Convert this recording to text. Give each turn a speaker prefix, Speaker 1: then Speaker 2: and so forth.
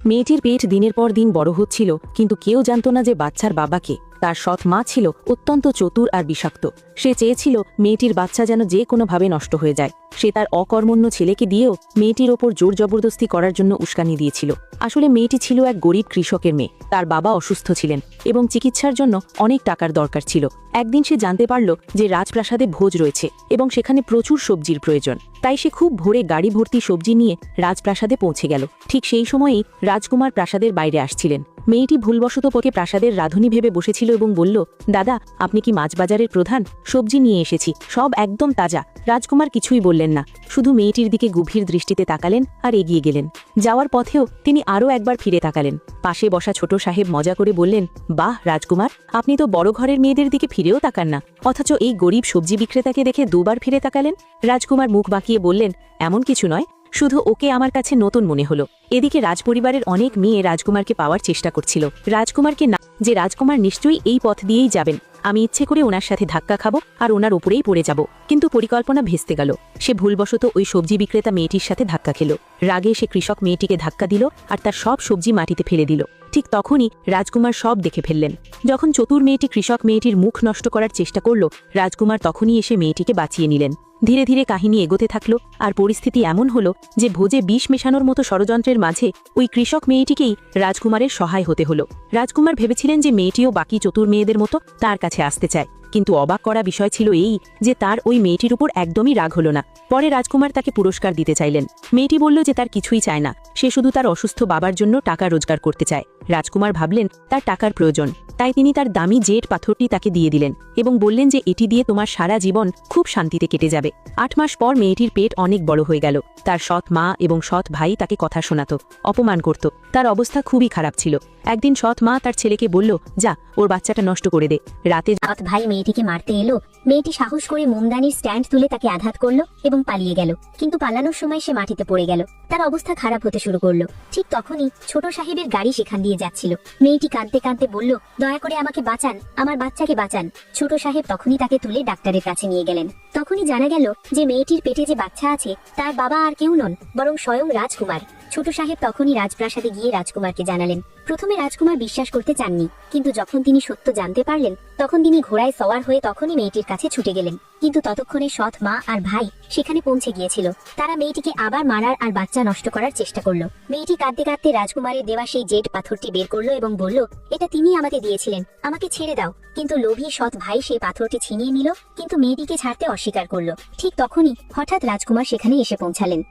Speaker 1: মেয়েটির পেট দিনের পর দিন বড় হচ্ছিল, কিন্তু কেউ জানত না যে বাচ্চার বাবাকে। তার সৎ মা ছিল অত্যন্ত চতুর আর বিষাক্ত। সে চেয়েছিল মেয়েটির বাচ্চা যেন যে কোনোভাবে নষ্ট হয়ে যায়। সে তার অকর্মণ্য ছেলেকে দিয়েও মেয়েটির ওপর জোর জবরদস্তি করার জন্য উস্কানি দিয়েছিল। আসলে মেয়েটি ছিল এক গরিব কৃষকের মেয়ে। তার বাবা অসুস্থ ছিলেন এবং চিকিৎসার জন্য অনেক টাকার দরকার ছিল। একদিন সে জানতে পারল যে রাজপ্রাসাদে ভোজ রয়েছে এবং সেখানে প্রচুর সবজির প্রয়োজন। তাই সে খুব ভোরে গাড়ি ভর্তি সবজি নিয়ে রাজপ্রাসাদে পৌঁছে গেল। ঠিক সেই সময়েই রাজকুমার প্রাসাদের বাইরে আসছিলেন। মেয়েটি ভুলবশত পথে প্রাসাদের রাঁধুনি ভেবে বসেছিল এবং বলল, দাদা, আপনি কি মাছ বাজারের প্রধান? সবজি নিয়ে এসেছি, সব একদম তাজা। রাজকুমার কিছুই বললেন না, শুধু মেয়েটির দিকে গভীর দৃষ্টিতে তাকালেন আর এগিয়ে গেলেন। যাওয়ার পথেও তিনি আরও একবার ফিরে তাকালেন। পাশে বসা ছোট সাহেব মজা করে বললেন, বাহ রাজকুমার, আপনি তো বড় ঘরের মেয়েদের দিকে ফিরেও তাকান না, অথচ এই গরিব সবজি বিক্রেতাকে দেখে দুবার ফিরে তাকালেন। রাজকুমার মুখ বাঁকিয়ে বললেন, এমন কিছু নয়, শুধু ওকে আমার কাছে নতুন মনে হলো। এদিকে রাজপরিবারের অনেক মেয়ে রাজকুমারকে পাওয়ার চেষ্টা করছিল। রাজকুমারকে না, যে রাজকুমার নিশ্চয়ই এই পথ দিয়েই যাবেন, আমি ইচ্ছে করে ওনার সাথে ধাক্কা খাবো আর ওনার উপরেই পড়ে যাব। কিন্তু পরিকল্পনা ভেস্তে গেল। সে ভুলবশত ওই সবজি বিক্রেতা মেয়েটির সাথে ধাক্কা খেল। রাগে সে কৃষক মেয়েটিকে ধাক্কা দিল আর তার সব সবজি মাটিতে ফেলে দিল। ঠিক তখনই রাজকুমার সব দেখে ফেললেন। যখন চতুর মেয়েটি কৃষক মেয়েটির মুখ নষ্ট করার চেষ্টা করল, রাজকুমার তখনই এসে মেয়েটিকে বাঁচিয়ে নিলেন। ধীরে ধীরে কাহিনী এগোতে থাকলো আর পরিস্থিতি এমন হলো যে ভোজে বিষ মেশানোর মতো ষড়যন্ত্রের মাঝে ওই কৃষক মেয়েটিকেই রাজকুমারের সহায় হতে হলো। রাজকুমার ভেবেছিলেন যে মেয়েটিও বাকি চতুর মেয়েদের মতো তার কাছে আসতে চায়, কিন্তু অবাক করা বিষয় ছিল এই যে তার ওই মেয়েটির উপর একদমই রাগ হলো না। পরে রাজকুমার তাকে পুরস্কার দিতে চাইলেন। মেয়েটি বলল যে তার কিছুই চায় না, সে শুধু তার অসুস্থ বাবার জন্য টাকা রোজগার করতে চায়। রাজকুমার ভাবলেন তার টাকার প্রয়োজন, তাই তিনি তার দামি জেড পাথরটি তাকে দিয়ে দিলেন এবং বললেন যে এটি দিয়ে তোমার সারা জীবন খুব শান্তিতে কেটে যাবে। 8 মাস পর মেয়েটির পেট অনেক বড় হয়ে গেল। তার সৎ মা এবং সৎ ভাই তাকে কথা শোনাতো, অপমান করত। তার অবস্থা খুবই খারাপ ছিল। একদিন সৎ মা তার ছেলেকে বলল, যা ওর বাচ্চাটা নষ্ট করে দে। রাতে
Speaker 2: সৎ ভাই মেয়েটিকে মারতে এলো। মেয়েটি সাহস করে মোমদানির স্ট্যান্ড তুলে তাকে আঘাত করলো এবং পালিয়ে গেল। কিন্তু পালানোর সময় সে মাটিতে পড়ে গেল। তার অবস্থা খারাপ হতে শুরু করলো। ঠিক তখনই ছোট সাহেবের গাড়ি সেখান দিয়ে যাচ্ছিল। মেয়েটি কাঁদতে কাঁদতে বলল, দয়া করে আমাকে বাঁচান, আমার বাচ্চাকে বাঁচান। ছোট সাহেব তখনই তাকে তুলে ডাক্তারের কাছে নিয়ে গেলেন। তখনই জানা গেল যে মেয়েটির পেটে যে বাচ্চা আছে তার বাবা আর কেউ নন, বরং স্বয়ং রাজকুমার। ছোট সাহেব তখনই রাজপ্রাসাদে গিয়ে রাজকুমারকে জানালেন। প্রথমে রাজকুমার বিশ্বাস করতে চাননি, কিন্তু যখন তিনি সত্য জানতে পারলেন তখন তিনি ঘোড়ায় সওয়ার হয়ে তখনই মেয়েটির কাছে ছুটে গেলেন। কিন্তু ততক্ষণে সৎ মা আর ভাই সেখানে পৌঁছে গিয়েছিল। তারা মেয়েটিকে আবার মারার আর বাচ্চা নষ্ট করার চেষ্টা করলো। মেয়েটি কাঁদতে কাঁদতে রাজকুমারের দেওয়া সেই জেড পাথরটি বের করলো এবং বলল, এটা তিনি আমাকে দিয়েছিলেন, আমাকে ছেড়ে দাও। কিন্তু লোভী সৎ ভাই সেই পাথরটি ছিনিয়ে নিল, কিন্তু মেয়েটিকে ছাড়তে অস্বীকার করলো। ঠিক তখনই হঠাৎ রাজকুমার সেখানে এসে পৌঁছালেন।